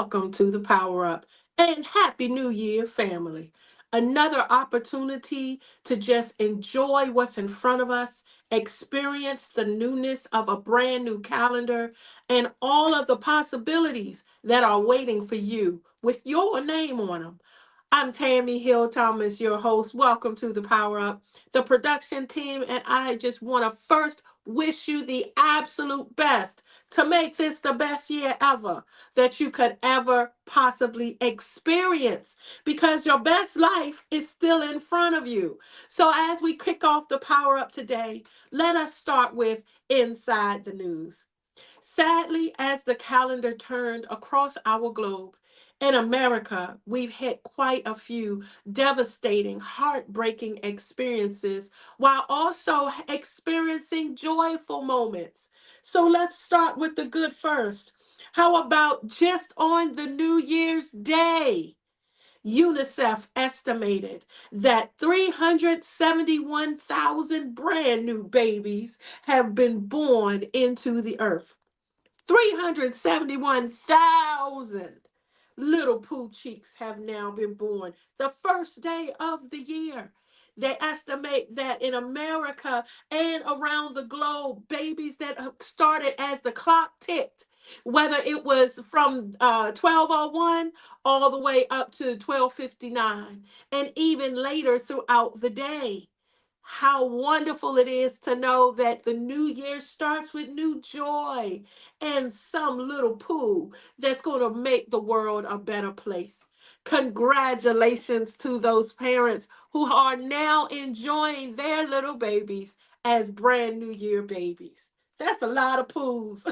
welcome to the Power Up and Happy New Year, family. Another opportunity to just enjoy what's in front of us, experience the newness of a brand new calendar, and all of the possibilities that are waiting for you with your name on them. I'm Tami Hill Thomas, your host. Welcome to the Power Up. The production team and I just want to first wish you the absolute best to make this the best year ever that you could ever possibly experience because your best life is still in front of you. So, as we kick off the Power Up today, let us start with Inside the News. Sadly, as the calendar turned across our globe, in America, we've had quite a few devastating, heartbreaking experiences while also experiencing joyful moments. So let's start with the good first. How about just on the New Year's Day? UNICEF estimated that 371,000 brand new babies have been born into the earth. 371,000 little poo cheeks have now been born the first day of the year. They estimate that in America and around the globe, babies that started as the clock ticked, whether it was from 12:01 all the way up to 12:59, and even later throughout the day. How wonderful it is to know that the new year starts with new joy and some little poo that's going to make the world a better place. Congratulations to those parents who are now enjoying their little babies as brand new year babies. That's a lot of poos.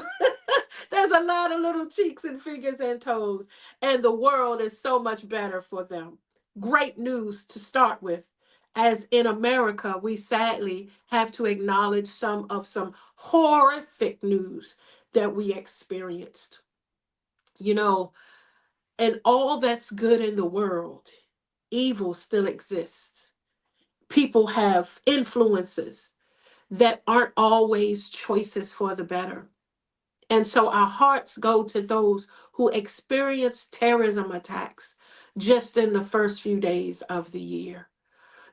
There's a lot of little cheeks and fingers and toes, and the world is so much better for them. Great news to start with, as in America, we sadly have to acknowledge some horrific news that we experienced. You know, and all that's good in the world, evil still exists. People have influences that aren't always choices for the better. And so our hearts go to those who experienced terrorism attacks just in the first few days of the year,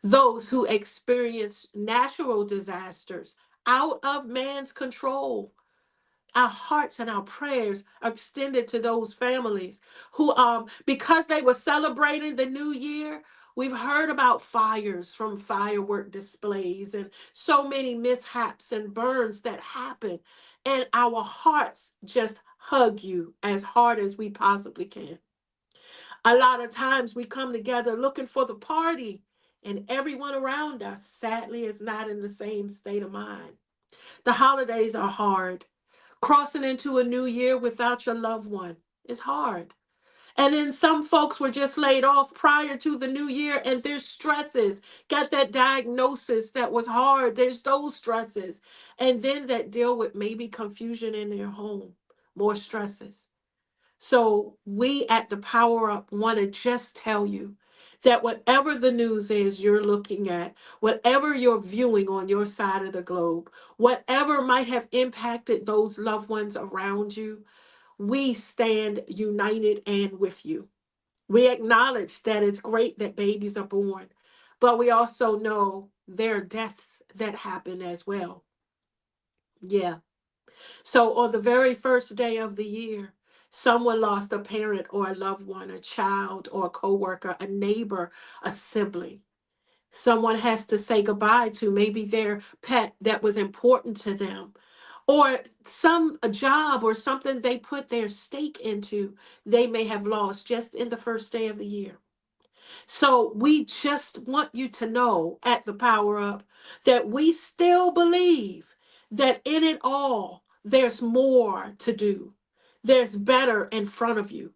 those who experience natural disasters out of man's control. Our hearts and our prayers are extended to those families who, because they were celebrating the new year, we've heard about fires from firework displays and so many mishaps and burns that happen. And our hearts just hug you as hard as we possibly can. A lot of times we come together looking for the party, and everyone around us, sadly, is not in the same state of mind. The holidays are hard. Crossing into a new year without your loved one is hard. And then some folks were just laid off prior to the new year and their stresses, got that diagnosis that was hard. There's those stresses. And then that deal with maybe confusion in their home, more stresses. So we at the Power Up want to just tell you that whatever the news is you're looking at, whatever you're viewing on your side of the globe, whatever might have impacted those loved ones around you, we stand united and with you. We acknowledge that it's great that babies are born, but we also know there are deaths that happen as well. Yeah. So on the very first day of the year, someone lost a parent or a loved one, a child or a coworker, a neighbor, a sibling. Someone has to say goodbye to maybe their pet that was important to them, or some a job or something they put their stake into, they may have lost just in the first day of the year. So we just want you to know at the Power Up that we still believe that in it all, there's more to do. There's better in front of you,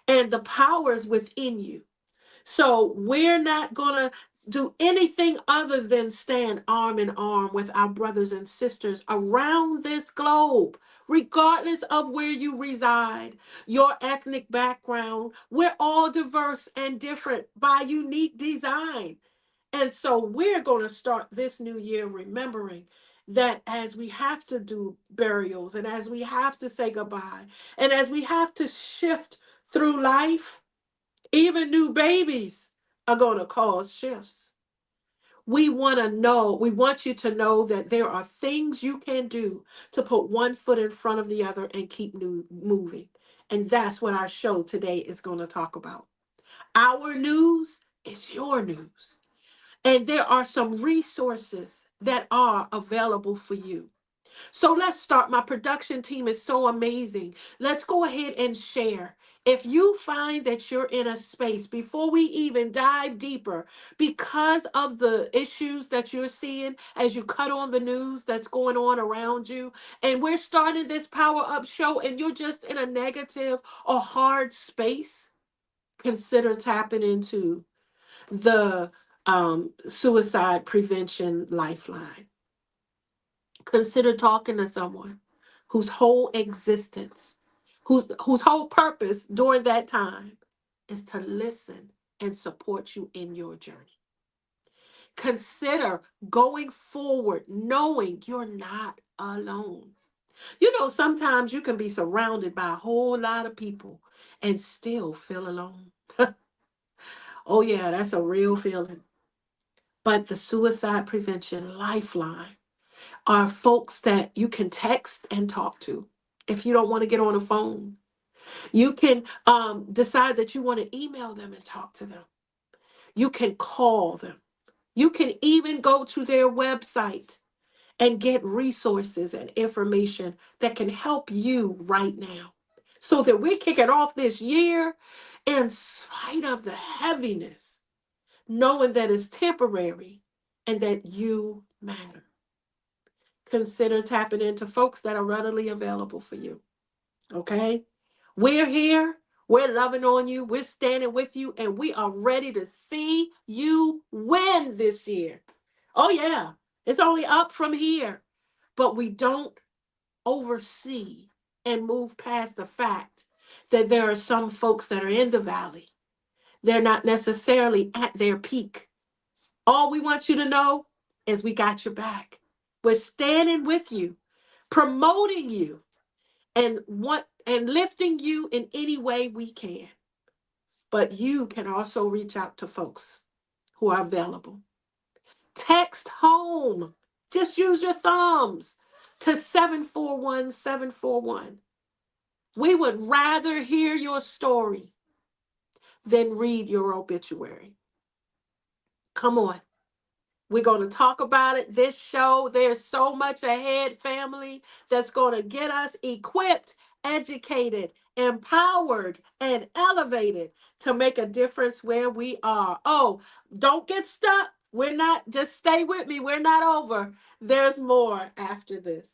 and the power is within you. So we're not going to do anything other than stand arm in arm with our brothers and sisters around this globe, regardless of where you reside, your ethnic background. We're all diverse and different by unique design. And so we're going to start this new year remembering that as we have to do burials and as we have to say goodbye and as we have to shift through life, even new babies are going to cause shifts. We want you to know that there are things you can do to put one foot in front of the other and keep moving. And that's what our show today is going to talk about. Our news is your news. And there are some resources that are available for you. So let's start. My production team is so amazing. Let's go ahead and share. If you find that you're in a space, before we even dive deeper, because of the issues that you're seeing as you cut on the news that's going on around you, and we're starting this Power Up show, and you're just in a negative or hard space, consider tapping into the suicide prevention lifeline. Consider talking to someone whose whole existence, whose whole purpose during that time is to listen and support you in your journey. Consider going forward knowing you're not alone. You know, sometimes you can be surrounded by a whole lot of people and still feel alone. Oh, yeah, that's a real feeling. But the Suicide Prevention Lifeline are folks that you can text and talk to. If you don't want to get on the phone, you can decide that you want to email them and talk to them. You can call them. You can even go to their website and get resources and information that can help you right now. So that we're kicking off this year in spite of the heaviness, knowing that it's temporary and that you matter. Consider tapping into folks that are readily available for you. Okay? We're here. We're loving on you. We're standing with you. And we are ready to see you win this year. Oh, yeah. It's only up from here. But we don't oversee and move past the fact that there are some folks that are in the valley. They're not necessarily at their peak. All we want you to know is we got your back. We're standing with you, promoting you, and lifting you in any way we can. But you can also reach out to folks who are available. Text home. Just use your thumbs to 741-741. We would rather hear your story than read your obituary. Come on. We're going to talk about it this show. There's so much ahead, family, that's going to get us equipped, educated, empowered, and elevated to make a difference where we are. Oh, don't get stuck. We're not, just stay with me. We're not over. There's more after this.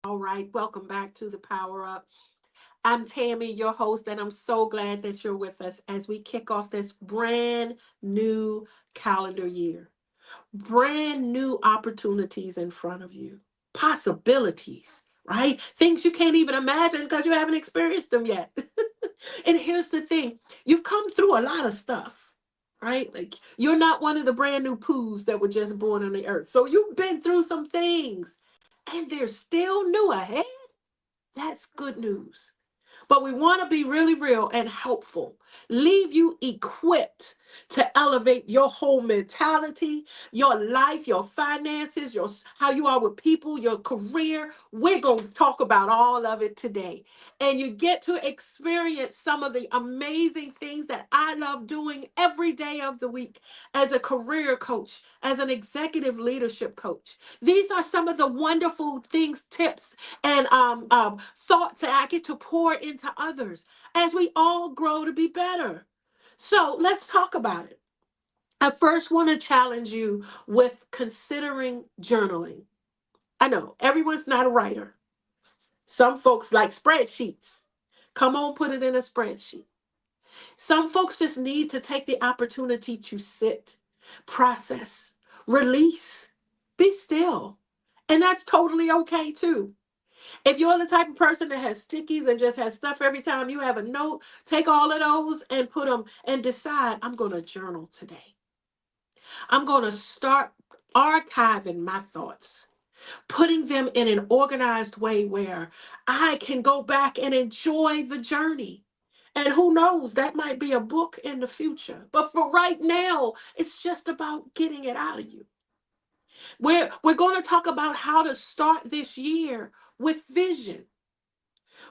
All right, welcome back to the Power Up. I'm Tami, your host, and I'm so glad that you're with us as we kick off this brand new calendar year. Brand new opportunities in front of you, possibilities, right? Things you can't even imagine because you haven't experienced them yet. And here's the thing, you've come through a lot of stuff, right? Like you're not one of the brand new poos that were just born on the earth. So you've been through some things and there's still new ahead. That's good news. But we want to be really real and helpful. Leave you equipped to elevate your whole mentality, your life, your finances, your how you are with people, your career. We're going to talk about all of it today. And you get to experience some of the amazing things that I love doing every day of the week as a career coach, as an executive leadership coach. These are some of the wonderful things, tips, and thoughts that I get to pour into others as we all grow to be better. So let's talk about it. I first want to challenge you with considering journaling. I know everyone's not a writer. Some folks like spreadsheets. Come on, put it in a spreadsheet. Some folks just need to take the opportunity to sit, process, Release. Be still. And that's totally okay too. If you're the type of person that has stickies and just has stuff every time you have a note, take all of those and put them and decide, I'm going to journal today. I'm going to start archiving my thoughts, putting them in an organized way where I can go back and enjoy the journey. And who knows, that might be a book in the future. But for right now, it's just about getting it out of you. We're going to talk about how to start this year with vision.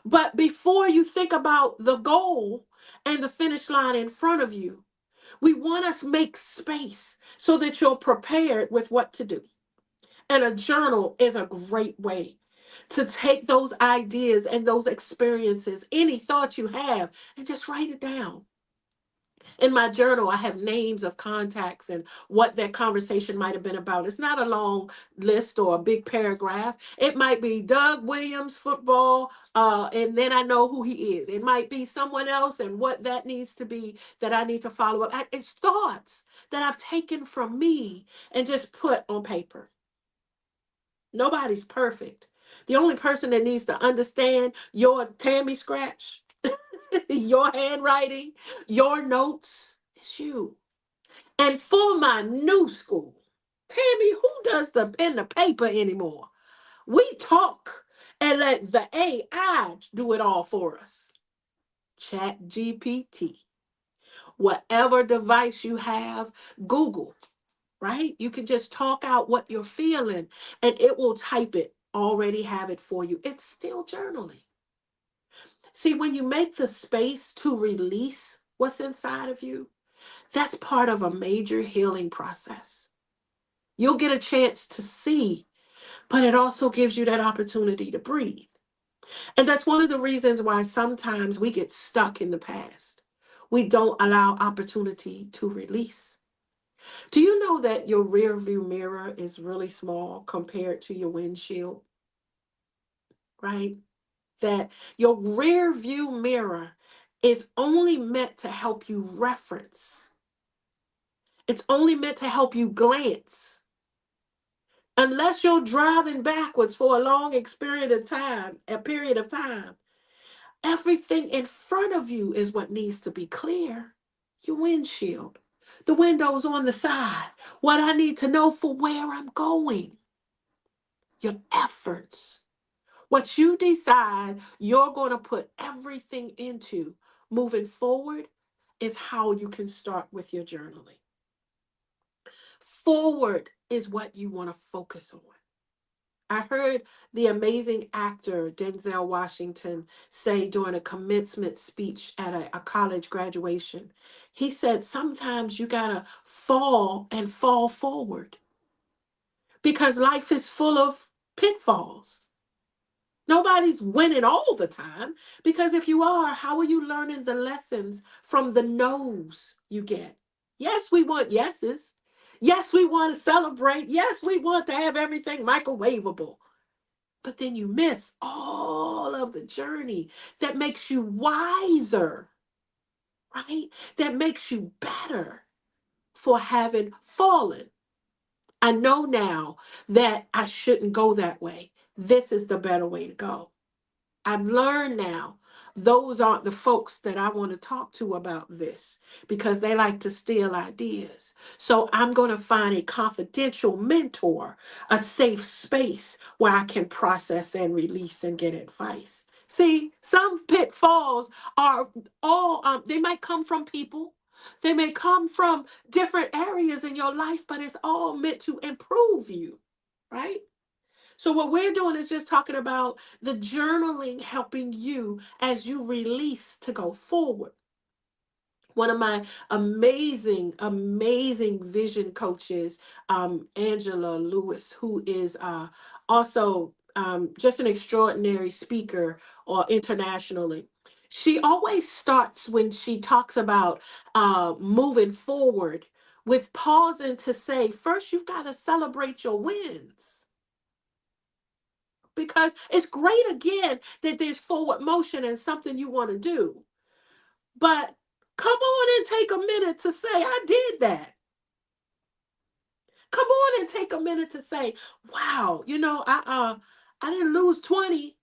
But before you think about the goal and the finish line in front of you, we want to make space so that you're prepared with what to do. And a journal is a great way to take those ideas and those experiences, any thought you have, and just write it down. In my journal, I have names of contacts and what that conversation might have been about. It's not a long list or a big paragraph. It might be Doug Williams, football, and then I know who he is. It might be someone else and what that needs to be that I need to follow up. It's thoughts that I've taken from me and just put on paper. Nobody's perfect. The only person that needs to understand your Tammy scratch, your handwriting, your notes is you. And for my new school, Tammy, who does the pen to paper anymore? We talk and let the AI do it all for us. Chat GPT. Whatever device you have, Google, right? You can just talk out what you're feeling and it will type it, already have it for you. It's still journaling. See, when you make the space to release what's inside of you, that's part of a major healing process. You'll get a chance to see, but it also gives you that opportunity to breathe. And that's one of the reasons why sometimes we get stuck in the past. We don't allow opportunity to release. Do you know that your rear view mirror is really small compared to your windshield, right? That your rear view mirror is only meant to help you reference. It's only meant to help you glance. Unless you're driving backwards for a long period of time, everything in front of you is what needs to be clear. Your windshield, the windows on the side, what I need to know for where I'm going, your efforts, what you decide you're going to put everything into moving forward is how you can start with your journaling. Forward is what you want to focus on. I heard the amazing actor Denzel Washington say during a commencement speech at a college graduation. He said, sometimes you got to fall and fall forward because life is full of pitfalls. Nobody's winning all the time because if you are, how are you learning the lessons from the no's you get? Yes, we want yeses. Yes, we want to celebrate. Yes, we want to have everything microwavable. But then you miss all of the journey that makes you wiser, right? That makes you better for having fallen. I know now that I shouldn't go that way. This is the better way to go. I've learned now those aren't the folks that I want to talk to about this because they like to steal ideas. So I'm going to find a confidential mentor, a safe space where I can process and release and get advice. See, some pitfalls are they might come from people. They may come from different areas in your life, but it's all meant to improve you, right? So what we're doing is just talking about the journaling helping you as you release to go forward. One of my amazing vision coaches, Angela Lewis, who is also just an extraordinary speaker or internationally. She always starts when she talks about moving forward with pausing to say, first, you've got to celebrate your wins because it's great again that there's forward motion and something you want to do. But come on and take a minute to say, I did that. Come on and take a minute to say, wow, I didn't lose 20,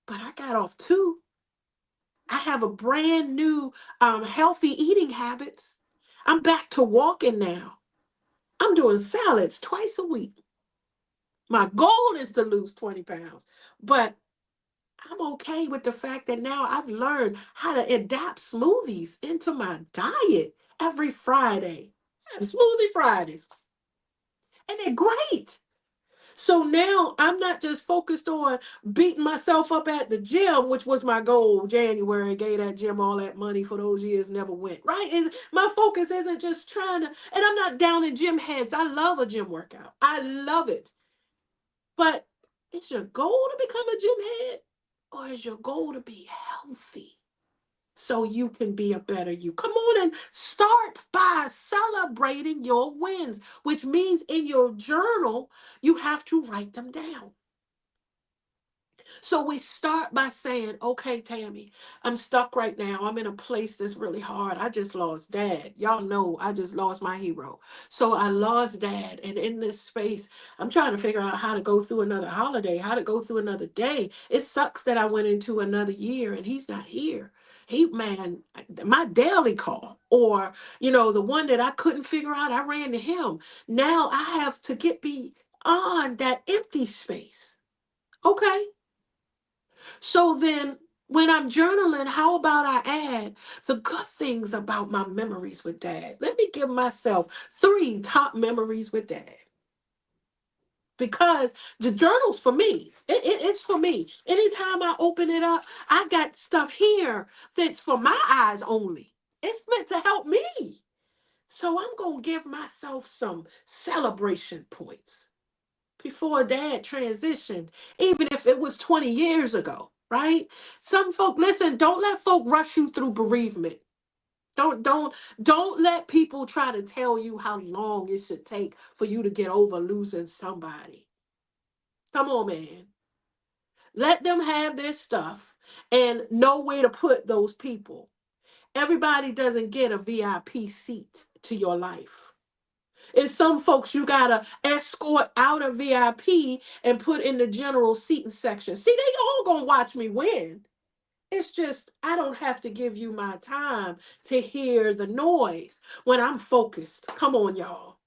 but I got off 2. I have a brand new healthy eating habits. I'm back to walking now. I'm doing salads twice a week. My goal is to lose 20 pounds, but I'm okay with the fact that now I've learned how to adapt smoothies into my diet every Friday. I have smoothie Fridays, and they're great. So now I'm not just focused on beating myself up at the gym, which was my goal. January, gave that gym all that money for those years, never went. Right? My focus isn't just trying to, and I'm not down in gym heads. I love a gym workout. I love it. But is your goal to become a gym head? Or is your goal to be healthy so you can be a better you? Come on and start by celebrating your wins, which means in your journal, you have to write them down. So we start by saying, okay, Tami, I'm stuck right now. I'm in a place that's really hard. I just lost dad. Y'all know I just lost my hero. So I lost dad. And in this space, I'm trying to figure out how to go through another holiday, how to go through another day. It sucks that I went into another year and he's not here. Man, my daily call, or, the one that I couldn't figure out, I ran to him. Now I have to get beyond that empty space. Okay. So then when I'm journaling, how about I add the good things about my memories with dad? Let me give myself 3 top memories with dad. Because the journal's for me. It's for me. Anytime I open it up, I got stuff here that's for my eyes only. It's meant to help me. So I'm going to give myself some celebration points before dad transitioned, even if it was 20 years ago, right? Some folk, listen, don't let folk rush you through bereavement. Don't let people try to tell you how long it should take for you to get over losing somebody. Come on, man. Let them have their stuff and know where to put those people. Everybody doesn't get a VIP seat to your life. And some folks you gotta escort out of VIP and put in the general seating section. See, they all gonna watch me win. It's just I don't have to give you my time to hear the noise when I'm focused. Come on, y'all.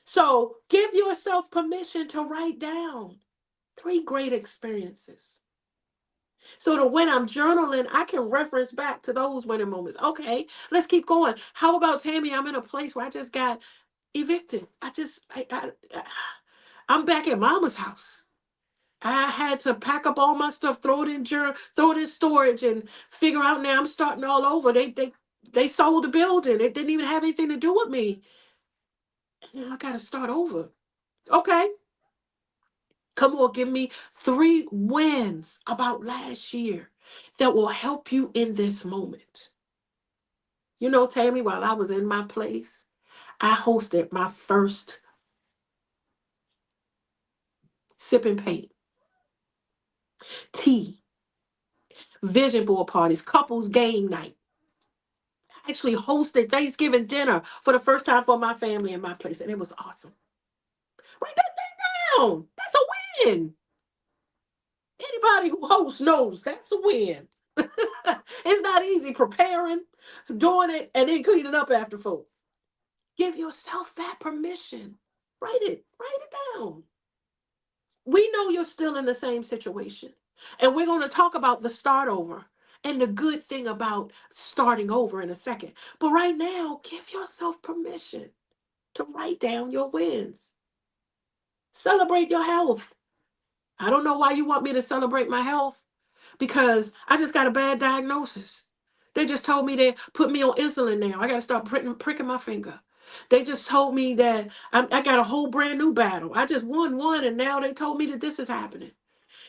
So give yourself permission to write down 3 great experiences. So that when I'm journaling, I can reference back to those winning moments. Okay, let's keep going. How about Tami? I'm in a place where I just got evicted. I'm back at mama's house. I had to pack up all my stuff, throw it in storage, and figure out now I'm starting all over. They sold the building. It didn't even have anything to do with me. And now I got to start over. Okay, come on, give me 3 wins about last year that will help you in this moment. Tami, while I was in my place, I hosted my first sip and paint, tea, vision board parties, couples game night. I actually hosted Thanksgiving dinner for the first time for my family in my place, and it was awesome. Write that thing down. That's a win. Anybody who hosts knows that's a win. It's not easy preparing, doing it, and then cleaning up after folk. Give yourself that permission. Write it down. We know you're still in the same situation. And we're going to talk about the start over and the good thing about starting over in a second. But right now, give yourself permission to write down your wins. Celebrate your health. I don't know why you want me to celebrate my health because I just got a bad diagnosis. They just told me they put me on insulin now. I got to start pricking my finger. They just told me that I got a whole brand new battle. I just won one, and now they told me that this is happening.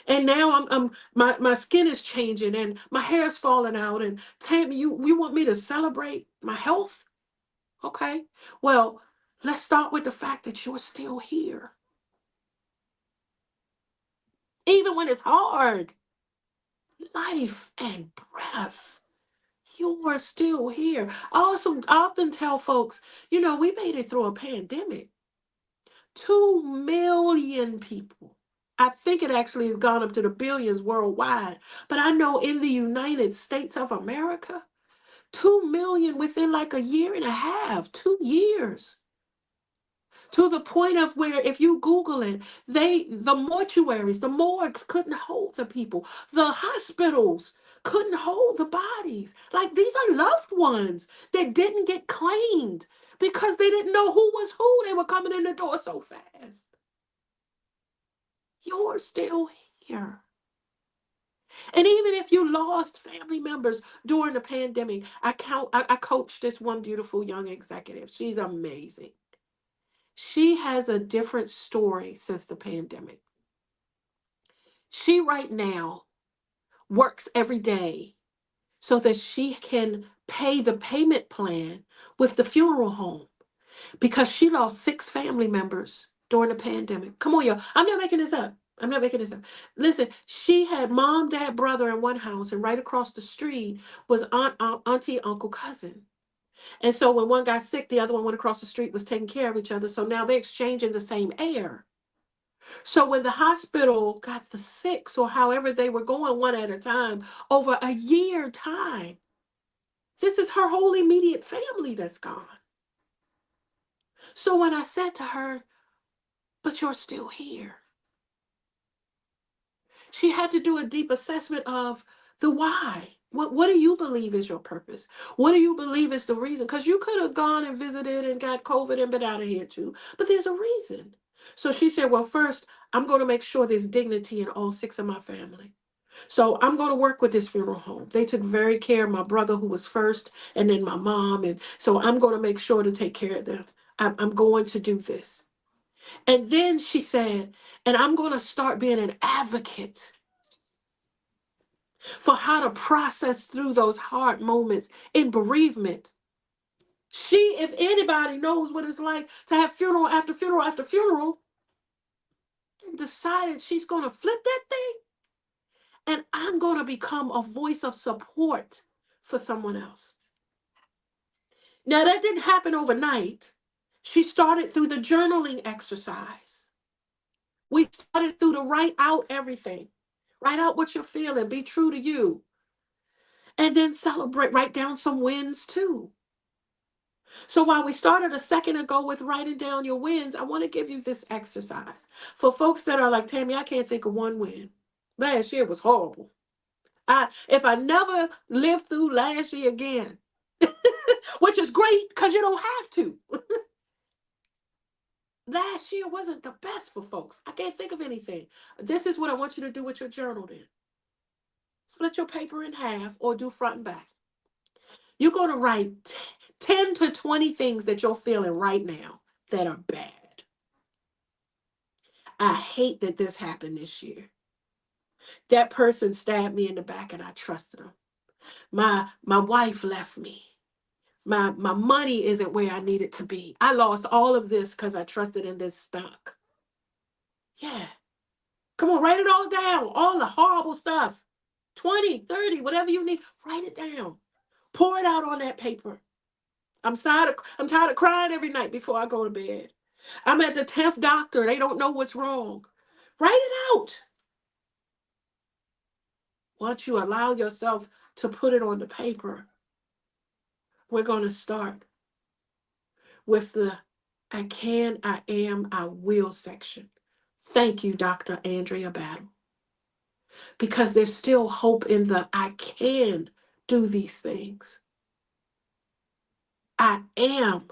And now my skin is changing and my hair's falling out. And Tammy, you want me to celebrate my health? Okay. Well, let's start with the fact that you're still here. Even when it's hard, life and breath, you are still here. I also often tell folks, we made it through a pandemic. 2 million people. I think it actually has gone up to the billions worldwide. But I know in the United States of America, 2 million within like a year and a half, 2 years. To the point of where if you Google it, the mortuaries, the morgues couldn't hold the people. The hospitals couldn't hold the bodies. Like these are loved ones that didn't get claimed because they didn't know who was who. They were coming in the door so fast. You're still here. And even if you lost family members during the pandemic, I coached this one beautiful young executive. She's amazing. She has a different story since the pandemic. She right now works every day so that she can pay the payment plan with the funeral home because she lost 6 family members during the pandemic. Come on, y'all. I'm not making this up. I'm not making this up. Listen, she had mom, dad, brother in one house, and right across the street was auntie, uncle, cousin. And so when one got sick, the other one went across the street, was taking care of each other. So now they're exchanging the same air. So when the hospital got the six, or however they were going one at a time, over a year time, this is her whole immediate family that's gone. So when I said to her, but you're still here, she had to do a deep assessment of the why. What do you believe is your purpose? What do you believe is the reason? Because you could have gone and visited and got COVID and been out of here too. But there's a reason. So she said, well, first, I'm going to make sure there's dignity in all 6 of my family. So I'm going to work with this funeral home. They took very care of my brother who was first and then my mom. And so I'm going to make sure to take care of them. I'm going to do this. And then she said, and I'm going to start being an advocate for how to process through those hard moments in bereavement. She, if anybody, knows what it's like to have funeral after funeral after funeral, and decided she's going to flip that thing, and I'm going to become a voice of support for someone else. Now, that didn't happen overnight. She started through the journaling exercise. We started through the write out everything. Write out what you're feeling. Be true to you. And then celebrate. Write down some wins too. So while we started a second ago with writing down your wins, I want to give you this exercise. For folks that are like, Tami, I can't think of one win. Last year was horrible. If I never live through last year again, which is great because you don't have to. Last year wasn't the best for folks. I can't think of anything. This is what I want you to do with your journal then. Split your paper in half or do front and back. You're going to write 10 to 20 things that you're feeling right now that are bad. I hate that this happened this year. That person stabbed me in the back and I trusted them. My wife left me. My money isn't where I need it to be. I lost all of this because I trusted in this stock. Yeah. Come on, write it all down. All the horrible stuff. 20, 30, whatever you need. Write it down. Pour it out on that paper. I'm tired of crying every night before I go to bed. I'm at the 10th doctor. They don't know what's wrong. Write it out. Once you allow yourself to put it on the paper, we're going to start with the I can, I am, I will section. Thank you, Dr. Andrea Battle. Because there's still hope in the I can do these things. I am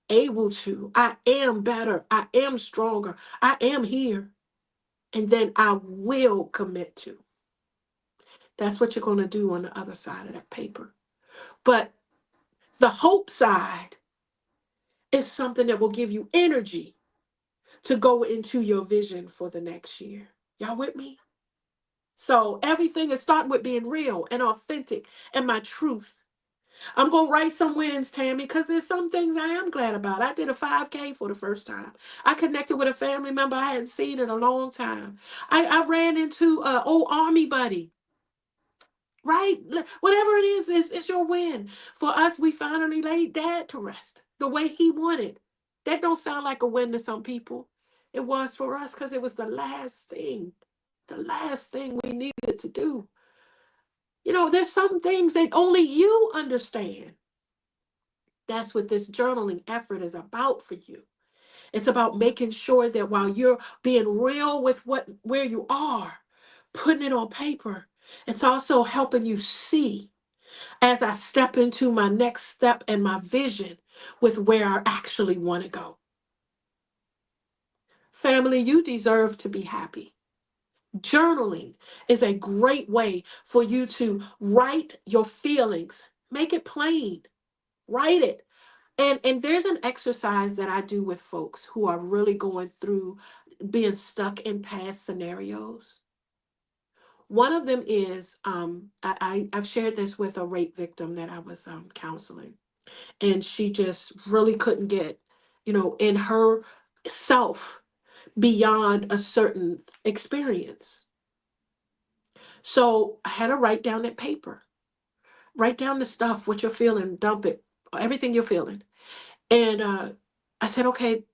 able to. I am better. I am stronger. I am here. And then I will commit to. That's what you're going to do on the other side of that paper. But the hope side is something that will give you energy to go into your vision for the next year. Y'all with me? So everything is starting with being real and authentic and my truth. I'm going to write some wins, Tami, because there's some things I am glad about. I did a 5K for the first time. I connected with a family member I hadn't seen in a long time. I ran into an old army buddy. Right? Whatever it is, it's your win. For us, we finally laid dad to rest the way he wanted. That don't sound like a win to some people. It was for us because it was the last thing we needed to do. There's some things that only you understand. That's what this journaling effort is about for you. It's about making sure that while you're being real with where you are, putting it on paper, it's also helping you see as I step into my next step and my vision with where I actually want to go. Family, you deserve to be happy. Journaling is a great way for you to write your feelings. Make it plain. Write it. And there's an exercise that I do with folks who are really going through being stuck in past scenarios. One of them is I've shared this with a rape victim that I was counseling, and she just really couldn't get, in her self beyond a certain experience. So I had her write down that paper, write down the stuff, what you're feeling, dump it, everything you're feeling. And I said, okay,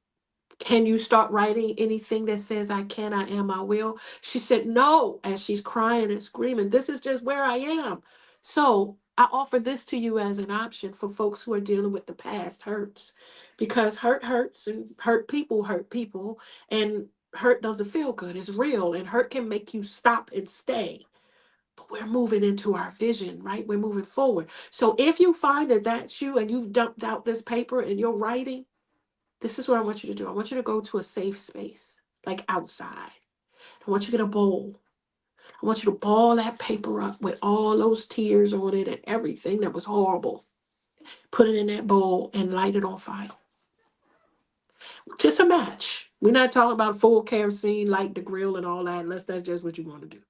can you start writing anything that says I can, I am, I will? She said, no, as she's crying and screaming, this is just where I am. So I offer this to you as an option for folks who are dealing with the past hurts, because hurt hurts and hurt people, and hurt doesn't feel good. It's real, and hurt can make you stop and stay. But we're moving into our vision, right? We're moving forward. So if you find that that's you and you've dumped out this paper and you're writing, this is what I want you to do. I want you to go to a safe space, like outside. I want you to get a bowl. I want you to ball that paper up with all those tears on it and everything that was horrible. Put it in that bowl and light it on fire. Just a match. We're not talking about full kerosene, light the grill and all that, unless that's just what you want to do.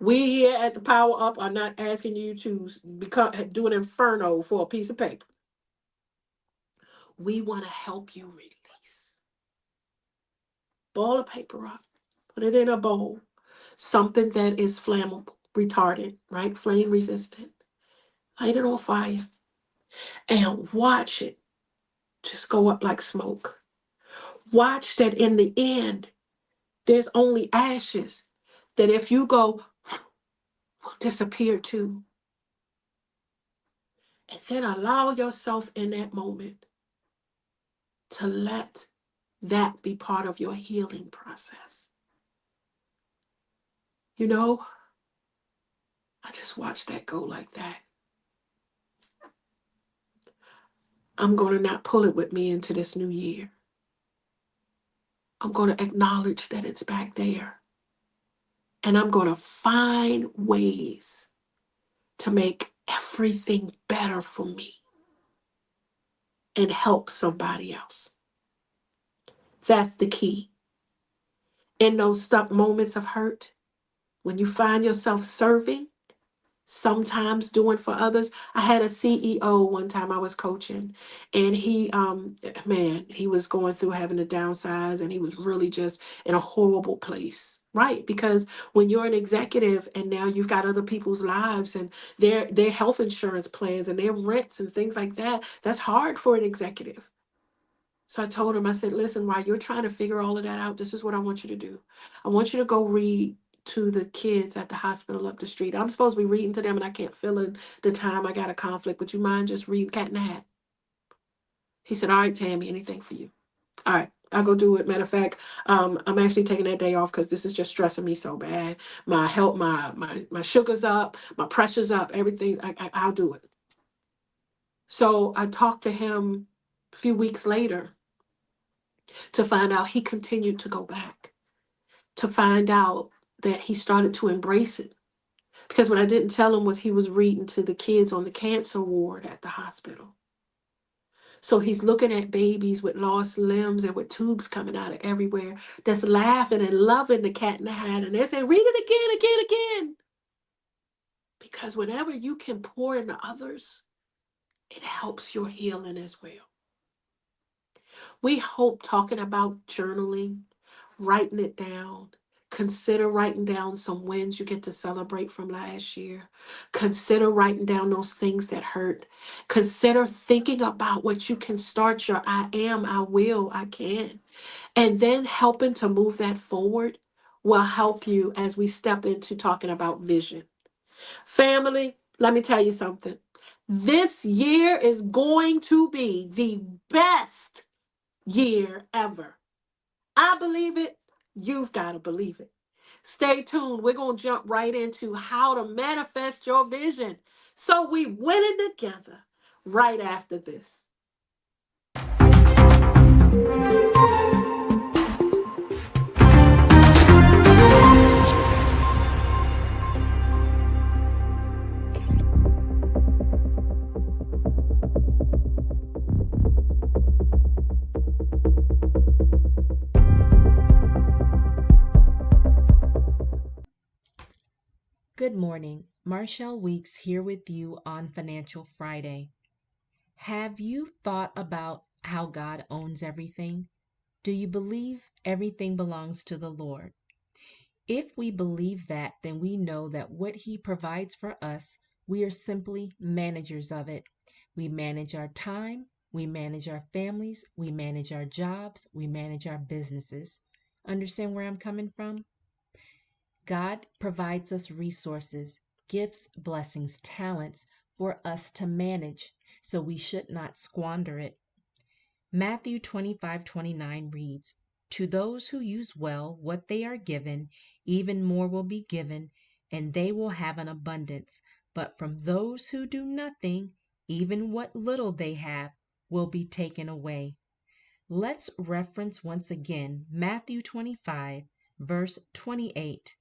We here at the Power Up are not asking you to do an inferno for a piece of paper. We want to help you release. Ball of paper up. Put it in a bowl. Something that is flammable, retardant, right? Flame resistant. Light it on fire and watch it just go up like smoke. Watch that in the end, there's only ashes that if you go, will disappear too. And then allow yourself in that moment to let that be part of your healing process. You know, I just watched that go like that. I'm going to not pull it with me into this new year. I'm going to acknowledge that it's back there. And I'm going to find ways to make everything better for me and help somebody else. That's the key. In those stuck moments of hurt, when you find yourself serving, sometimes doing for others. I had a CEO one time I was coaching, and he was going through having to downsize, and he was really just in a horrible place. Right? Because when you're an executive and now you've got other people's lives and their health insurance plans and their rents and things like that, that's hard for an executive. So I told him, I said, listen, while you're trying to figure all of that out, this is what I want you to do. I want you to go read to the kids at the hospital up the street. I'm supposed to be reading to them and I can't fill in the time. I got a conflict. Would you mind just reading Cat in the Hat? He said, all right, Tammy, anything for you. All right, I'll go do it. Matter of fact, I'm actually taking that day off because this is just stressing me so bad. My health, my sugar's up, my pressure's up, everything's, I'll do it. So I talked to him a few weeks later to find out he continued to go back, to find out that he started to embrace it. Because what I didn't tell him was he was reading to the kids on the cancer ward at the hospital. So he's looking at babies with lost limbs and with tubes coming out of everywhere that's laughing and loving the Cat in the Hat. And they're saying, read it again, again, again. Because whenever you can pour into others, it helps your healing as well. We hope talking about journaling, writing it down, Consider writing down some wins you get to celebrate from last year. Consider writing down those things that hurt. Consider thinking about what you can start your I am, I will, I can. And then helping to move that forward will help you as we step into talking about vision. Family, let me tell you something. This year is going to be the best year ever. I believe it. You've got to believe it. Stay tuned. We're going to jump right into how to manifest your vision. So we winning together right after this. Good morning. Marshall Weeks here with you on Financial Friday. Have you thought about how God owns everything? Do you believe everything belongs to the Lord? If we believe that, then we know that what He provides for us, we are simply managers of it. We manage our time, we manage our families, we manage our jobs, we manage our businesses. Understand where I'm coming from? God provides us resources, gifts, blessings, talents for us to manage, so we should not squander it. Matthew 25:29 reads, "To those who use well what they are given, even more will be given, and they will have an abundance. But from those who do nothing, even what little they have will be taken away." Let's reference once again Matthew 25, verse 28.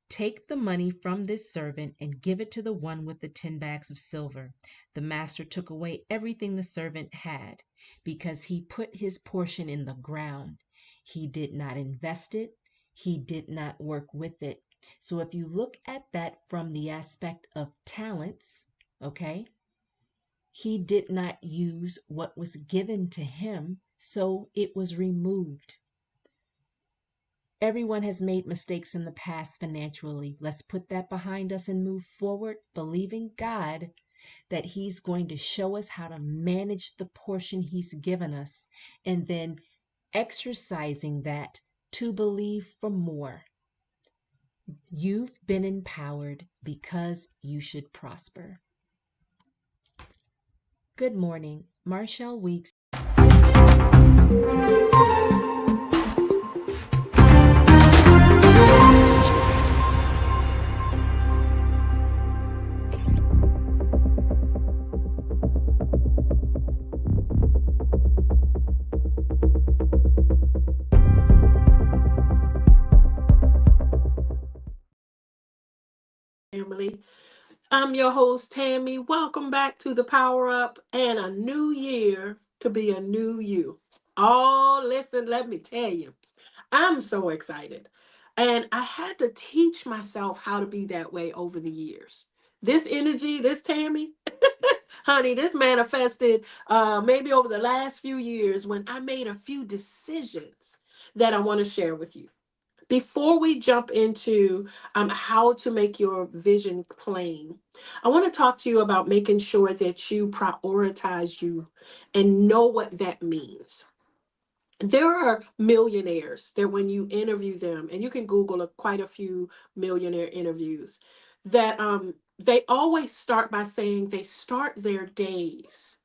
"Take the money from this servant and give it to the one with the 10 bags of silver." The master took away everything the servant had because he put his portion in the ground. He did not invest it, he did not work with it. So if you look at that from the aspect of talents, okay, he did not use what was given to him, so it was removed. Everyone has made mistakes in the past financially. Let's put that behind us and move forward, believing God that He's going to show us how to manage the portion He's given us, and then exercising that to believe for more. You've been empowered because you should prosper. Good morning. Marshall Weeks. Family, I'm your host, Tammy. Welcome back to the Power Up and a new year to be a new you. Oh, listen, let me tell you, I'm so excited. And I had to teach myself how to be that way over the years. This energy, this Tammy, honey, this manifested maybe over the last few years when I made a few decisions that I want to share with you. Before we jump into how to make your vision plain, I want to talk to you about making sure that you prioritize you and know what that means. There are millionaires that when you interview them, and you can Google quite a few millionaire interviews, that they always start by saying they start their days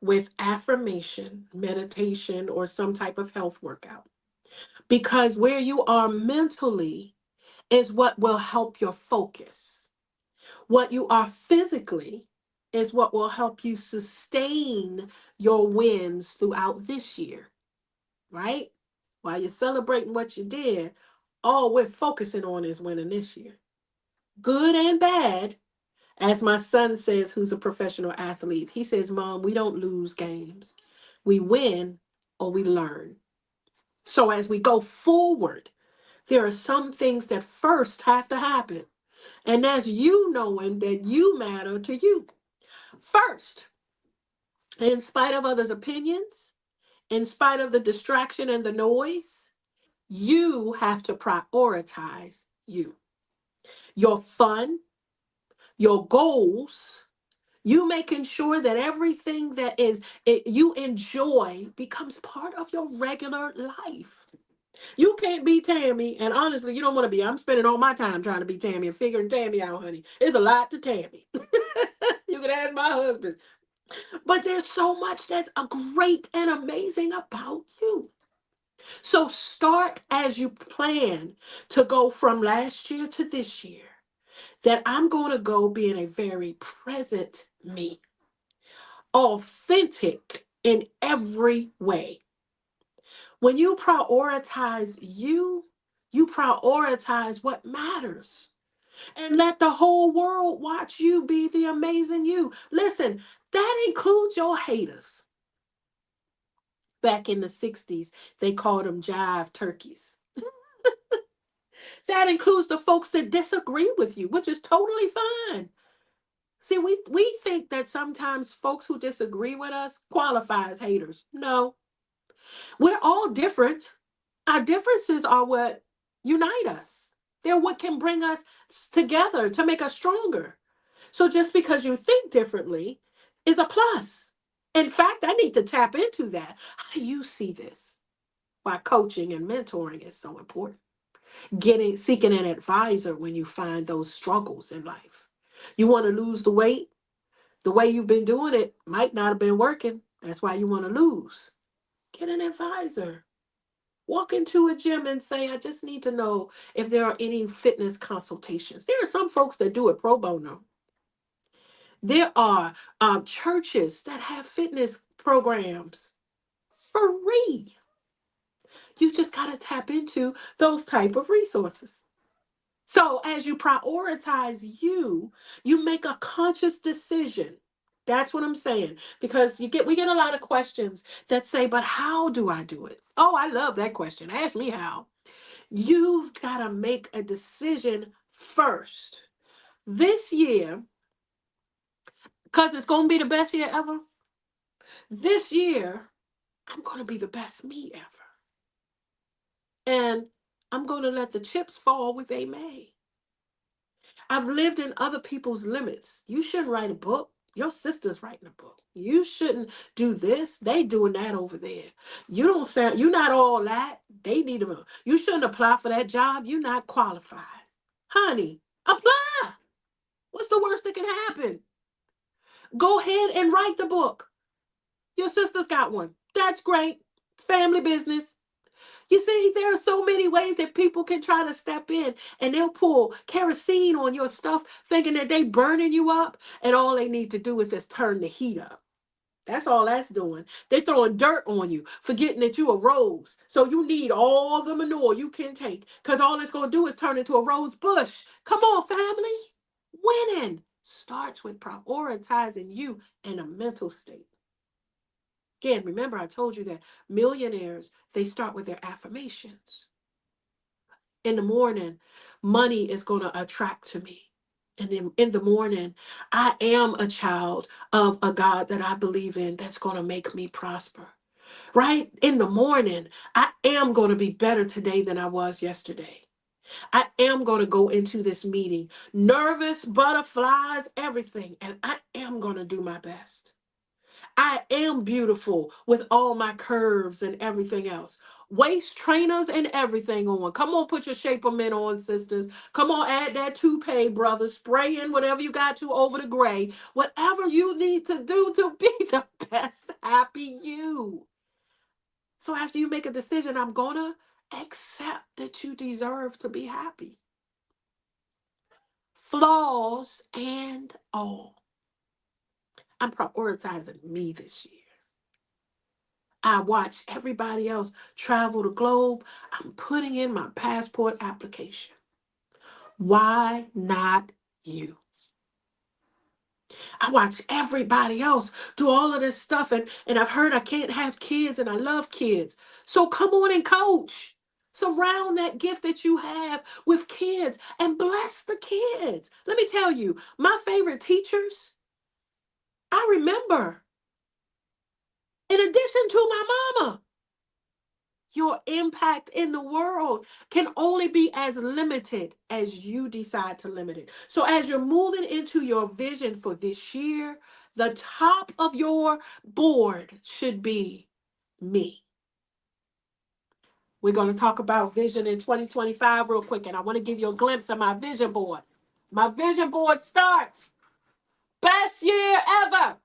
with affirmation, meditation, or some type of health workout. Because where you are mentally is what will help your focus. What you are physically is what will help you sustain your wins throughout this year, right? While you're celebrating what you did, all we're focusing on is winning this year. Good and bad, as my son says, who's a professional athlete, he says, Mom, we don't lose games. We win or we learn. So as we go forward, there are some things that first have to happen. And that's you knowing that you matter to you. First, in spite of others' opinions, in spite of the distraction and the noise, You have to prioritize you, your fun, your goals, you making sure that everything that you enjoy becomes part of your regular life. You can't be Tammy, and honestly, you don't want to be. I'm spending all my time trying to be Tammy and figuring Tammy out, honey. It's a lot to Tammy. You can ask my husband. But there's so much that's a great and amazing about you. So start as you plan to go from last year to this year. That I'm going to go being a very present me, authentic in every way. When you prioritize you, you prioritize what matters. And let the whole world watch you be the amazing you. Listen, that includes your haters. Back in the 60s, they called them jive turkeys. That includes the folks that disagree with you, which is totally fine. See, we think that sometimes folks who disagree with us qualify as haters. No, we're all different. Our differences are what unite us. They're what can bring us together to make us stronger. So just because you think differently is a plus. In fact, I need to tap into that. How do you see this? Why coaching and mentoring is so important. Seeking an advisor when you find those struggles in life. You want to lose the weight? The way you've been doing it might not have been working. That's why you want to lose. Get an advisor. Walk into a gym and say, I just need to know if there are any fitness consultations. There are some folks that do it pro bono. There are churches that have fitness programs for free. You just got to tap into those type of resources. So as you prioritize you, you make a conscious decision. That's what I'm saying. Because we get a lot of questions that say, but how do I do it? Oh, I love that question. Ask me how. You've got to make a decision first. This year, because it's going to be the best year ever, this year, I'm going to be the best me ever. And I'm going to let the chips fall where they may. I've lived in other people's limits. You shouldn't write a book. Your sister's writing a book. You shouldn't do this. They doing that over there. You don't sound, you're not all that. They need to, you shouldn't apply for that job. You're not qualified. Honey, apply. What's the worst that can happen? Go ahead and write the book. Your sister's got one. That's great. Family business. You see, there are so many ways that people can try to step in and they'll pull kerosene on your stuff thinking that they burning you up and all they need to do is just turn the heat up. That's all that's doing. They're throwing dirt on you, forgetting that you a rose. So you need all the manure you can take because all it's going to do is turn into a rose bush. Come on, family. Winning starts with prioritizing you in a mental state. Again, remember I told you that millionaires, they start with their affirmations. In the morning, money is going to attract to me. And then in the morning, I am a child of a God that I believe in that's going to make me prosper. Right? In the morning, I am going to be better today than I was yesterday. I am going to go into this meeting nervous, butterflies, everything, and I am going to do my best. I am beautiful with all my curves and everything else. Waist trainers and everything on. Come on, put your shaper mint on, sisters. Come on, add that toupee, brother. Spray in whatever you got to over the gray. Whatever you need to do to be the best happy you. So after you make a decision, I'm going to accept that you deserve to be happy. Flaws and all. I'm prioritizing me this year. I watch everybody else travel the globe. I'm putting in my passport application. Why not you? I watch everybody else do all of this stuff, and I've heard I can't have kids, and I love kids. So come on and coach. Surround that gift that you have with kids and bless the kids. Let me tell you, my favorite teachers, I remember, in addition to my mama, Your impact in the world can only be as limited as you decide to limit it. So, as you're moving into your vision for this year, the top of your board should be me. We're going to talk about vision in 2025 real quick, and I want to give you a glimpse of my vision board. My vision board starts best year ever.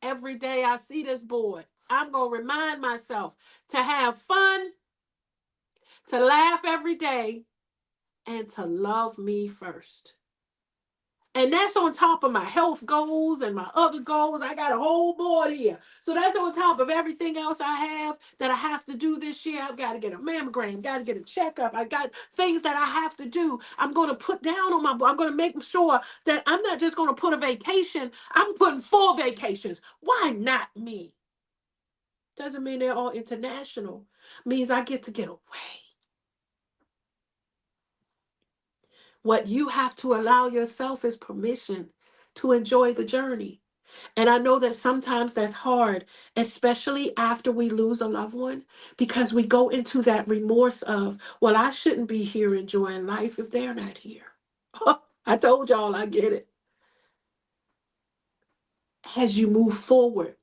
Every day I see this board, I'm going to remind myself to have fun, to laugh every day, and to love me first. And that's on top of my health goals and my other goals. I got a whole board here. So that's on top of everything else I have that I have to do this year. I've got to get a mammogram, got to get a checkup. I got things that I have to do. I'm going to put down on my board. I'm going to make sure that I'm not just going to put a vacation. I'm putting 4 vacations. Why not me? Doesn't mean they're all international. Means I get to get away. What you have to allow yourself is permission to enjoy the journey. And I know that sometimes that's hard, especially after we lose a loved one, because we go into that remorse of, well, I shouldn't be here enjoying life if they're not here. I told y'all I get it. As you move forward,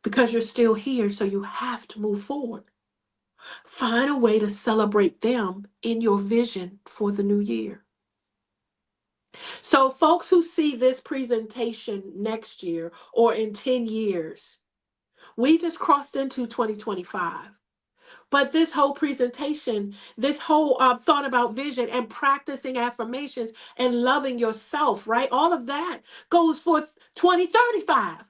because you're still here, so you have to move forward. Find a way to celebrate them in your vision for the new year. So, folks who see this presentation next year or in 10 years, we just crossed into 2025. But this whole presentation, this whole thought about vision and practicing affirmations and loving yourself, right? All of that goes for 2035.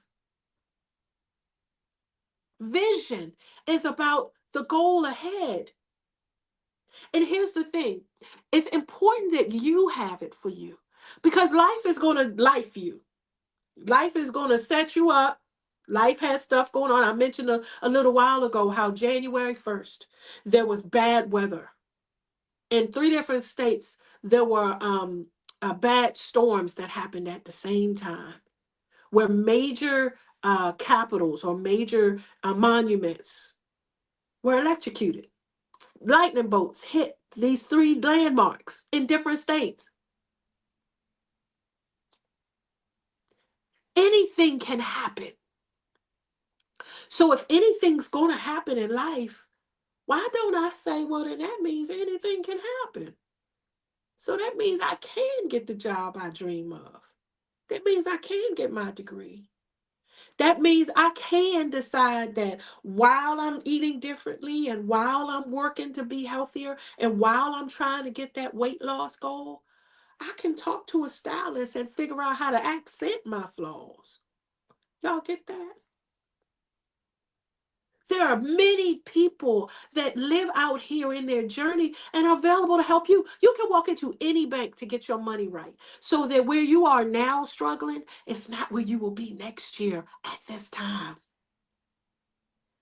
Vision is about the goal ahead. And here's the thing, it's important that you have it for you because life is going to life you. Life is going to set you up. Life has stuff going on. I mentioned a little while ago how January 1st, there was bad weather. In 3 different states, there were bad storms that happened at the same time where major capitals or major monuments were electrocuted. Lightning bolts hit these 3 landmarks in different states. Anything can happen. So if anything's going to happen in life, why don't I say, well, then that means anything can happen? So that means I can get the job I dream of. That means I can get my degree. That means I can decide that while I'm eating differently and while I'm working to be healthier and while I'm trying to get that weight loss goal, I can talk to a stylist and figure out how to accent my flaws. Y'all get that? There are many people that live out here in their journey and are available to help you. You can walk into any bank to get your money right so that where you are now struggling, it's not where you will be next year at this time.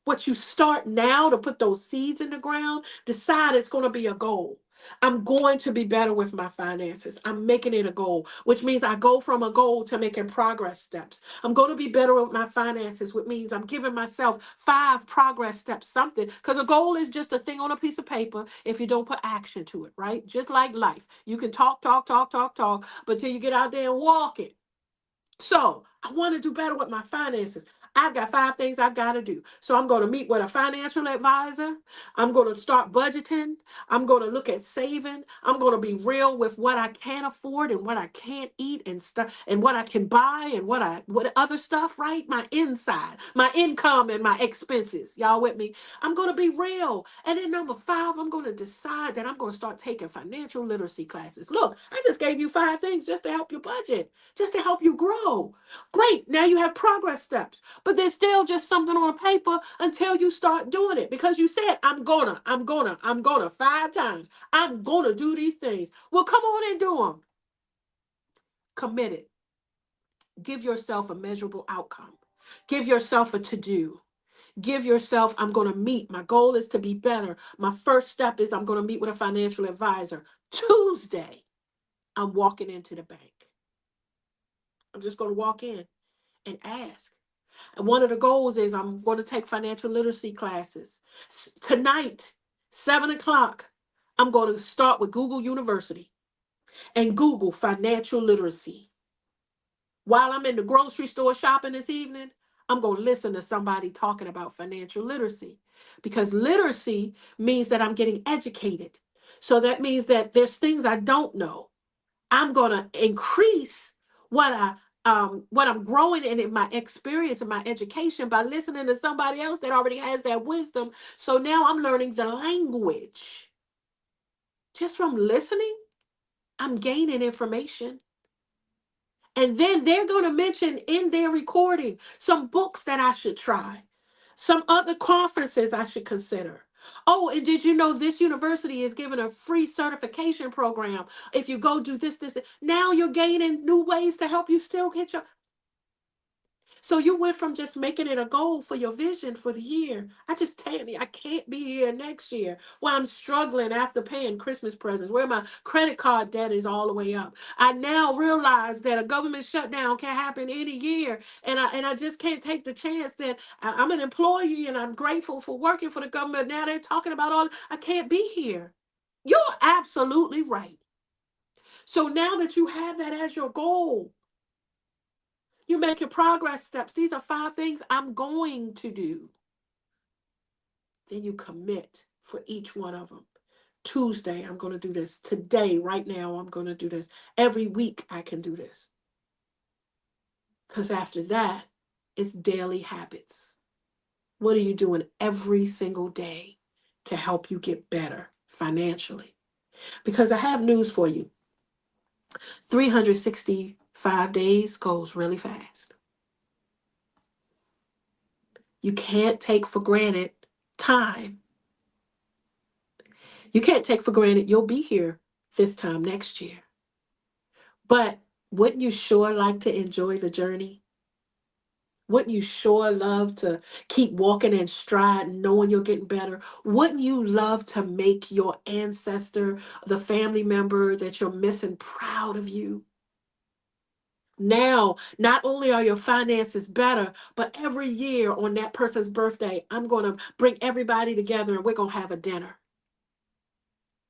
What you start now to put those seeds in the ground, decide it's going to be a goal. I'm going to be better with my finances. I'm making it a goal, which means I go from a goal to making progress steps. I'm going to be better with my finances, which means I'm giving myself 5 progress steps, something. Because a goal is just a thing on a piece of paper if you don't put action to it, right? Just like life. You can talk, talk, talk, talk, talk, but till you get out there and walk it. So I want to do better with my finances. I've got 5 things I've got to do. So I'm going to meet with a financial advisor. I'm going to start budgeting. I'm going to look at saving. I'm going to be real with what I can afford and what I can't eat and stuff and what I can buy and what other stuff, right? My inside, my income and my expenses. Y'all with me? I'm going to be real. And then number 5, I'm going to decide that I'm going to start taking financial literacy classes. Look, I just gave you 5 things just to help you budget, just to help you grow. Great. Now you have progress steps, but there's still just something on paper until you start doing it because you said, I'm gonna 5 times. I'm gonna do these things. Well, come on and do them. Commit it. Give yourself a measurable outcome. Give yourself a to do. Give yourself, I'm going to meet. My goal is to be better. My first step is I'm going to meet with a financial advisor. Tuesday, I'm walking into the bank. I'm just going to walk in and ask. And one of the goals is I'm going to take financial literacy classes. Tonight, 7 o'clock, I'm going to start with Google University and Google financial literacy. While I'm in the grocery store shopping this evening, I'm going to listen to somebody talking about financial literacy, because literacy means that I'm getting educated. So that means that there's things I don't know. I'm going to increase what I'm growing in my experience and my education by listening to somebody else that already has that wisdom. So now I'm learning the language. Just from listening, I'm gaining information. And then they're going to mention in their recording some books that I should try, some other conferences I should consider. Oh, and did you know this university is giving a free certification program? If you go do this. Now you're gaining new ways to help you still get your. So you went from just making it a goal for your vision for the year. Tammy, I can't be here next year while I'm struggling after paying Christmas presents, where my credit card debt is all the way up. I now realize that a government shutdown can happen any year, and I just can't take the chance that I'm an employee and I'm grateful for working for the government. Now they're talking about all. I can't be here. You're absolutely right. So now that you have that as your goal, you're making progress steps. These are 5 things I'm going to do. Then you commit for each one of them. Tuesday, I'm going to do this. Today, right now, I'm going to do this. Every week, I can do this. Because after that, it's daily habits. What are you doing every single day to help you get better financially? Because I have news for you, 365 days goes really fast. You can't take for granted time. You can't take for granted you'll be here this time next year. But wouldn't you sure like to enjoy the journey? Wouldn't you sure love to keep walking in stride and knowing you're getting better? Wouldn't you love to make your ancestor, the family member that you're missing, proud of you? Now, not only are your finances better, but every year on that person's birthday, I'm going to bring everybody together and we're going to have a dinner.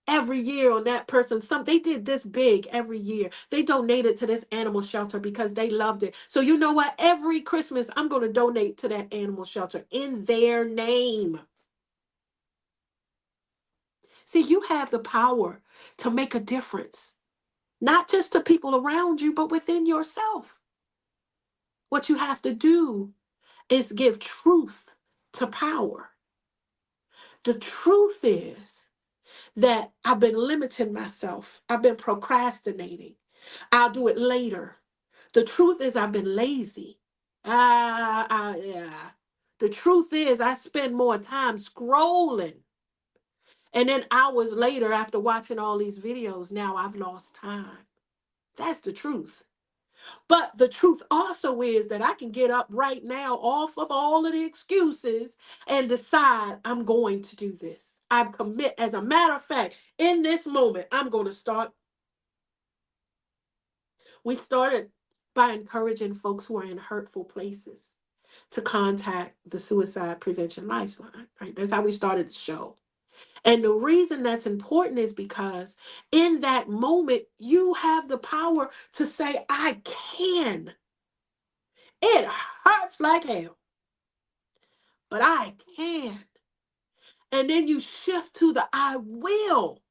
Every year on that person, they did this big every year. They donated to this animal shelter because they loved it. So you know what? Every Christmas, I'm going to donate to that animal shelter in their name. See, you have the power to make a difference, not just to people around you, but within yourself. What you have to do is give truth to power. The truth is that I've been limiting myself. I've been procrastinating. I'll do it later. The truth is I've been lazy. Yeah. The truth is I spend more time scrolling. And then hours later, after watching all these videos, now I've lost time. That's the truth. But the truth also is that I can get up right now off of all of the excuses and decide I'm going to do this. I commit. As a matter of fact, in this moment, I'm going to start. We started by encouraging folks who are in hurtful places to contact the Suicide Prevention Lifeline, right? That's how we started the show. And the reason that's important is because in that moment, you have the power to say, I can. It hurts like hell, but I can. And then you shift to the I will.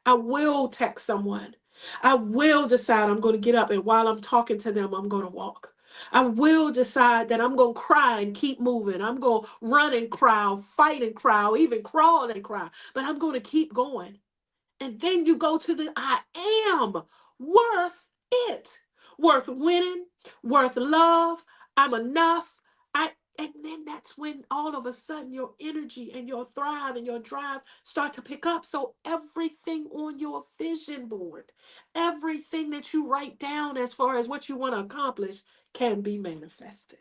I will text someone. I will decide I'm going to get up and while I'm talking to them, I'm going to walk. I will decide that I'm going to cry and keep moving. I'm going to run and cry, fight and cry, even crawl and cry. But I'm going to keep going. And then you go to the I am worth it, worth winning, worth love. I'm enough. And then that's when all of a sudden your energy and your thrive and your drive start to pick up. So everything on your vision board, everything that you write down as far as what you want to accomplish can be manifested.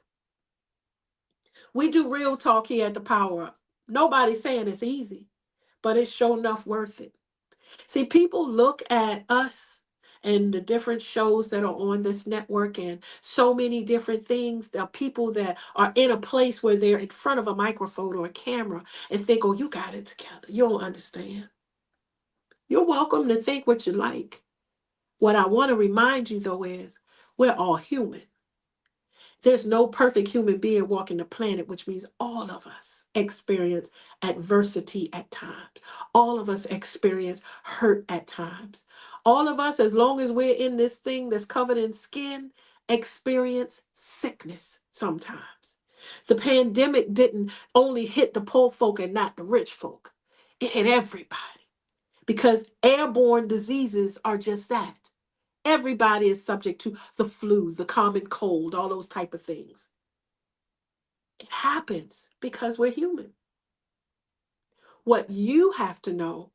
We do real talk here at the Power Up. Nobody's saying it's easy, but it's sure enough worth it. See, people look at us and the different shows that are on this network and so many different things. The people that are in a place where they're in front of a microphone or a camera and think, oh, you got it together. You don't understand. You're welcome to think what you like. What I want to remind you, though, is we're all human. There's no perfect human being walking the planet, which means all of us experience adversity at times. All of us experience hurt at times. All of us, as long as we're in this thing that's covered in skin, experience sickness sometimes. The pandemic didn't only hit the poor folk and not the rich folk, it hit everybody because airborne diseases are just that. Everybody is subject to the flu, the common cold, all those type of things. It happens because we're human. What you have to know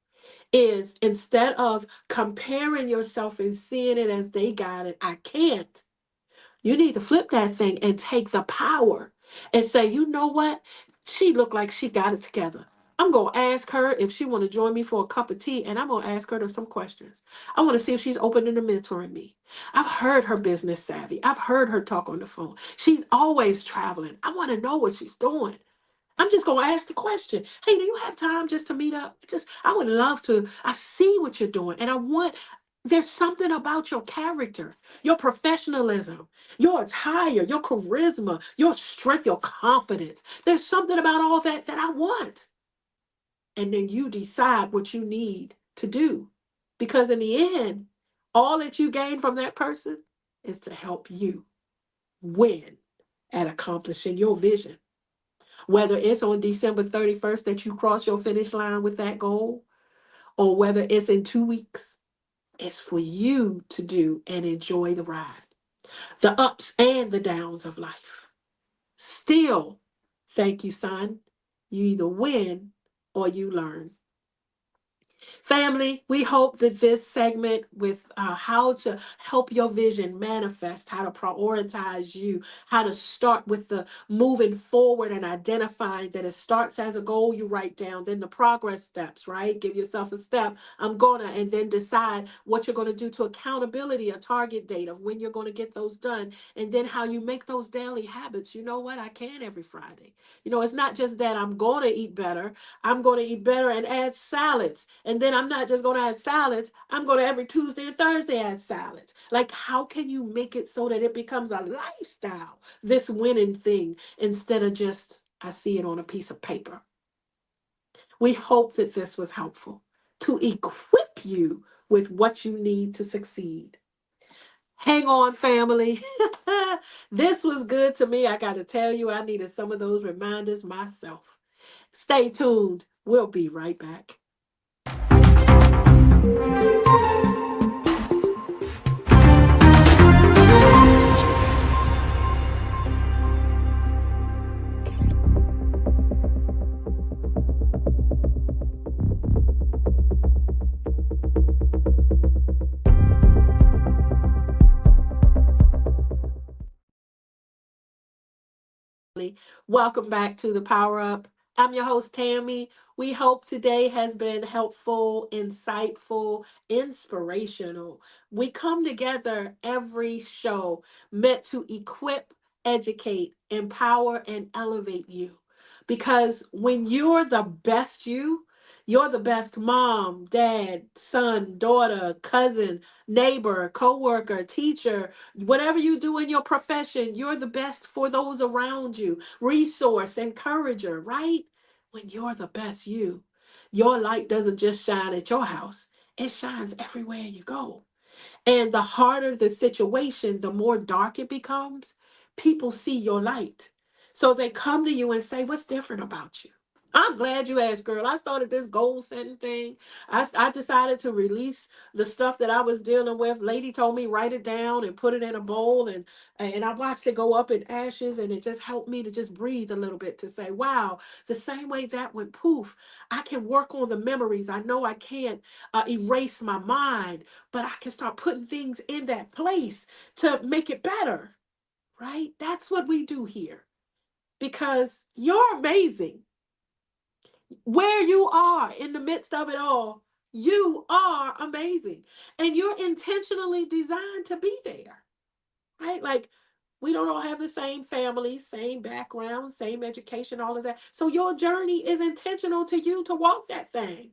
is instead of comparing yourself and seeing it as they got it, I can't. You need to flip that thing and take the power and say, you know what? She looked like she got it together. I'm going to ask her if she want to join me for a cup of tea, and I'm going to ask her some questions. I want to see if she's open to mentoring me. I've heard her business savvy. I've heard her talk on the phone. She's always traveling. I want to know what she's doing. I'm just going to ask the question. Hey, do you have time just to meet up? Just, I would love to. I see what you're doing. And I want, there's something about your character, your professionalism, your attire, your charisma, your strength, your confidence. There's something about all that that I want. And then you decide what you need to do. Because in the end, all that you gain from that person is to help you win at accomplishing your vision. Whether it's on December 31st that you cross your finish line with that goal, or whether it's in 2 weeks, it's for you to do and enjoy the ride, the ups and the downs of life. Still, thank you, son. You either win or you learn. Family, we hope that this segment with how to help your vision manifest, how to prioritize you, how to start with the moving forward and identifying that it starts as a goal you write down, then the progress steps, right? Give yourself a step. I'm gonna, and then decide what you're gonna do to accountability, a target date of when you're gonna get those done, and then how you make those daily habits. You know what? I can every Friday. It's not just that I'm gonna eat better. I'm going to eat better and add salads. And then I'm not just going to add salads. I'm going to every Tuesday and Thursday add salads. Like, how can you make it so that it becomes a lifestyle, this winning thing, instead of just, I see it on a piece of paper? We hope that this was helpful to equip you with what you need to succeed. Hang on, family. This was good to me. I got to tell you, I needed some of those reminders myself. Stay tuned. We'll be right back. Welcome back to the Power Up. I'm your host, Tammy. We hope today has been helpful, insightful, inspirational. We come together every show meant to equip, educate, empower, and elevate you. Because when you're the best you're the best mom, dad, son, daughter, cousin, neighbor, coworker, teacher, whatever you do in your profession, you're the best for those around you. Resource, encourager, right? When you're the best your light doesn't just shine at your house, it shines everywhere you go. And the harder the situation, the more dark it becomes, people see your light. So they come to you and say, what's different about you? I'm glad you asked, girl. I started this goal setting thing. I decided to release the stuff that I was dealing with. Lady told me write it down and put it in a bowl, and I watched it go up in ashes, and it just helped me to just breathe a little bit to say, wow, the same way that went poof, I can work on the memories. I know I can't erase my mind, but I can start putting things in that place to make it better, right? That's what we do here because you're amazing. Where you are in the midst of it all, You are amazing. And you're intentionally designed to be there, right? Like, we don't all have the same family, same background, same education, all of that. So your journey is intentional to you to walk that thing.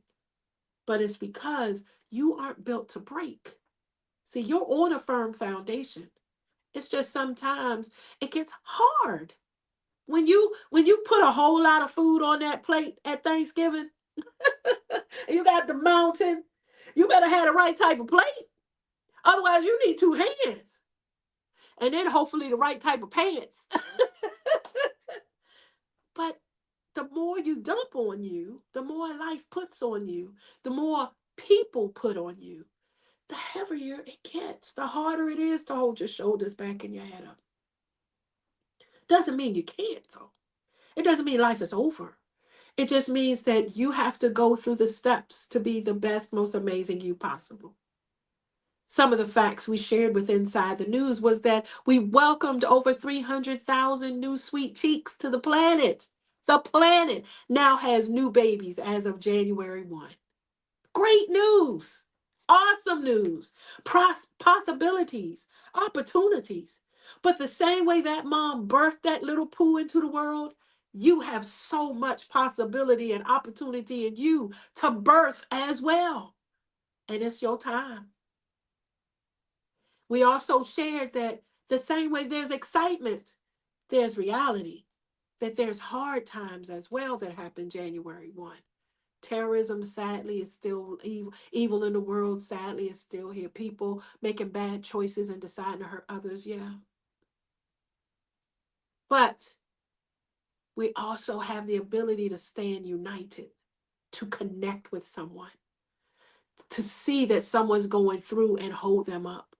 But it's because you aren't built to break. See, you're on a firm foundation. It's just sometimes it gets hard. When you put a whole lot of food on that plate at Thanksgiving, and you got the mountain, you better have the right type of plate. Otherwise, you need two hands. And then hopefully the right type of pants. But the more you dump on you, the more life puts on you, the more people put on you, the heavier it gets, the harder it is to hold your shoulders back and your head up. Doesn't mean you can't, though. It doesn't mean life is over. It just means that you have to go through the steps to be the best, most amazing you possible. Some of the facts we shared with Inside the News was that we welcomed over 300,000 new sweet cheeks to the planet. The planet now has new babies as of January 1. Great news. Awesome news. Possibilities, opportunities. But the same way that mom birthed that little poo into the world, you have so much possibility and opportunity in you to birth as well. And it's your time. We also shared that the same way there's excitement, there's reality, that there's hard times as well that happened January 1. Terrorism, sadly, is still evil. Evil in the world, sadly, is still here. People making bad choices and deciding to hurt others, yeah. But we also have the ability to stand united, to connect with someone, to see that someone's going through and hold them up,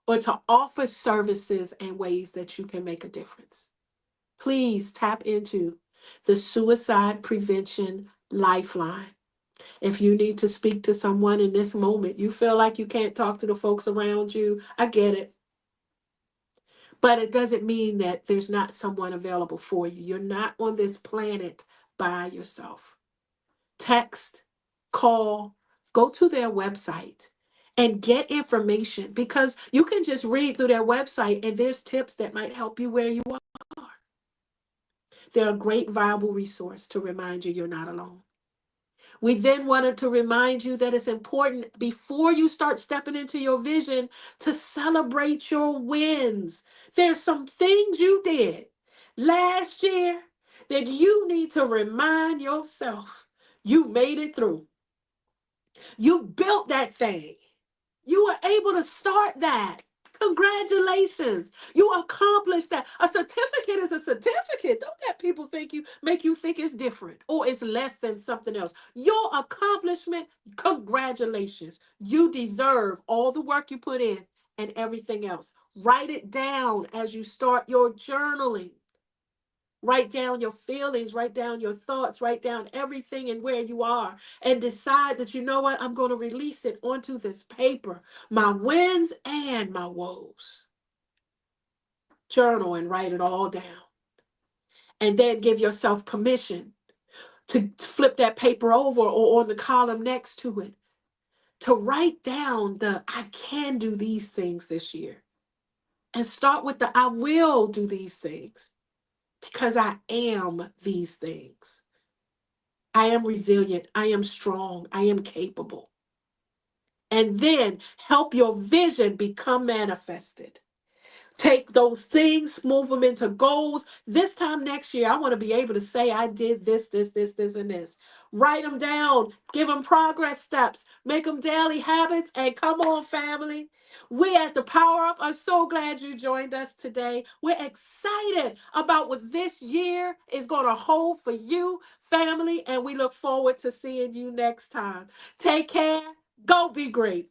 or to offer services and ways that you can make a difference. Please tap into the Suicide Prevention Lifeline. If you need to speak to someone in this moment, you feel like you can't talk to the folks around you, I get it. But it doesn't mean that there's not someone available for you. You're not on this planet by yourself. Text, call, go to their website and get information, because you can just read through their website and there's tips that might help you where you are. They're a great, viable resource to remind you you're not alone. We then wanted to remind you that it's important before you start stepping into your vision to celebrate your wins. There's some things you did last year that you need to remind yourself you made it through. You built that thing. You were able to start that. Congratulations. You accomplished that. A certificate is a certificate. Don't let people think you make you think it's different or it's less than something else. Your accomplishment, congratulations. You deserve all the work you put in and everything else. Write it down as you start your journaling. Write down your feelings, write down your thoughts, write down everything and where you are, and decide that, you know what, I'm going to release it onto this paper, my wins and my woes. Journal and write it all down. And then give yourself permission to flip that paper over or on the column next to it to write down the I can do these things this year. And start with the I will do these things because I am these things. I am resilient. I am strong. I am capable. And then help your vision become manifested. Take those things, move them into goals. This time next year, I want to be able to say I did this, and this. Write them down, give them progress steps, make them daily habits, and come on, family. We at the Power Up are so glad you joined us today. We're excited about what this year is going to hold for you, family, and we look forward to seeing you next time. Take care. Go be great.